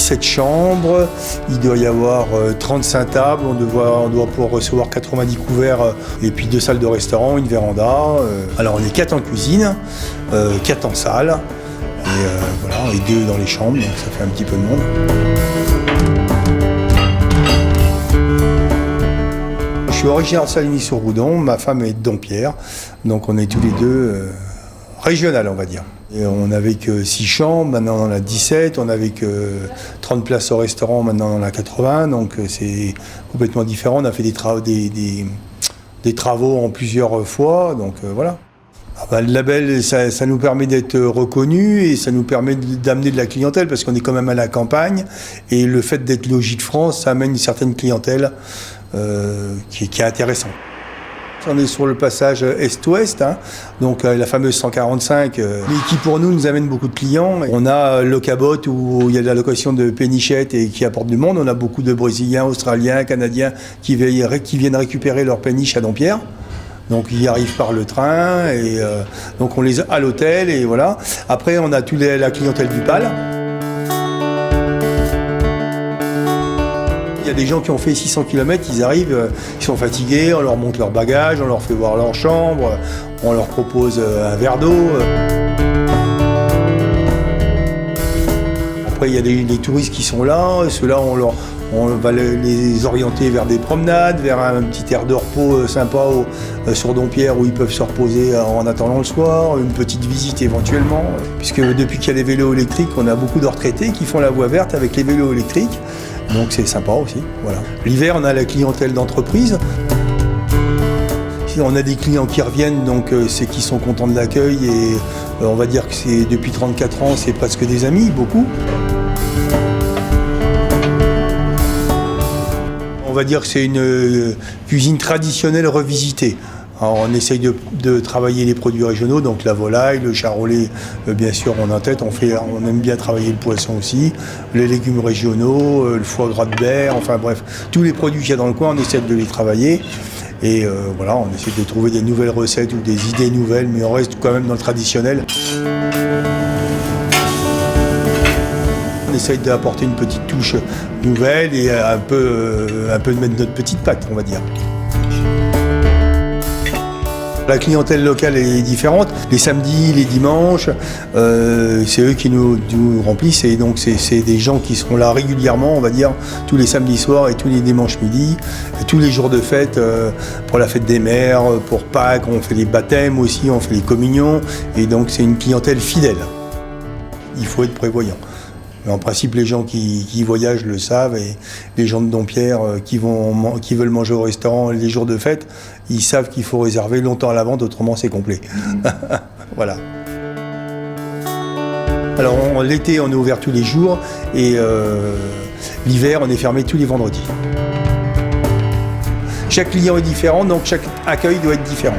17 chambres, il doit y avoir 35 tables, on doit pouvoir recevoir 90 couverts et puis 2 salles de restaurant, une véranda. Alors on est 4 en cuisine, 4 en salle et 2 dans les chambres, donc ça fait un petit peu de monde. Je suis originaire de Savigny-sur-Roudon, ma femme est de Dompierre, donc on est tous les deux régional, on va dire. Et on n'avait que 6 chambres, maintenant on en a 17, on n'avait que 30 places au restaurant, maintenant on en a 80, donc c'est complètement différent. On a fait des travaux en plusieurs fois, donc voilà. Le label, ça nous permet d'être reconnus et ça nous permet d'amener de la clientèle parce qu'on est quand même à la campagne et le fait d'être logis de France, ça amène une certaine clientèle qui est intéressante. On est sur le passage Est-Ouest, donc la fameuse 145, mais qui pour nous amène beaucoup de clients. On a le Cabot où il y a de la location de pénichettes et qui apporte du monde. On a beaucoup de Brésiliens, Australiens, Canadiens qui viennent récupérer leurs péniches à Dompierre. Donc ils arrivent par le train et donc on les a à l'hôtel et voilà. Après on a toute la clientèle du PAL. Il y a des gens qui ont fait 600 km, ils arrivent, ils sont fatigués, on leur montre leur bagage, on leur fait voir leur chambre, on leur propose un verre d'eau. Après, il y a les touristes qui sont là, ceux-là, on va les orienter vers des promenades, vers un petit aire de repos sympa sur Dompierre où ils peuvent se reposer en attendant le soir, une petite visite éventuellement. Puisque depuis qu'il y a les vélos électriques, on a beaucoup de retraités qui font la voie verte avec les vélos électriques. Donc c'est sympa aussi, voilà. L'hiver, on a la clientèle d'entreprise. On a des clients qui reviennent, donc c'est qu'ils sont contents de l'accueil et on va dire que c'est depuis 34 ans, c'est presque des amis, beaucoup. On va dire que c'est une cuisine traditionnelle revisitée. Alors on essaye de travailler les produits régionaux, donc la volaille, le charolais, bien sûr, on a en tête. On aime bien travailler le poisson aussi, les légumes régionaux, le foie gras de berre, enfin bref, tous les produits qu'il y a dans le coin, on essaie de les travailler. Et voilà, on essaie de trouver des nouvelles recettes ou des idées nouvelles, mais on reste quand même dans le traditionnel. On essaye d'apporter une petite touche nouvelle et un peu de mettre notre petite patte, on va dire. La clientèle locale est différente. Les samedis, les dimanches, c'est eux qui nous remplissent. Et donc, c'est des gens qui seront là régulièrement, on va dire, tous les samedis soirs et tous les dimanches midi. Et tous les jours de fête, pour la fête des mères, pour Pâques, on fait les baptêmes aussi, on fait les communions. Et donc, c'est une clientèle fidèle. Il faut être prévoyant. Mais en principe, les gens qui voyagent le savent et les gens de Dompierre qui veulent manger au restaurant les jours de fête, ils savent qu'il faut réserver longtemps à l'avance, autrement c'est complet. Voilà. Alors l'été, on est ouvert tous les jours et l'hiver, on est fermé tous les vendredis. Chaque client est différent, donc chaque accueil doit être différent.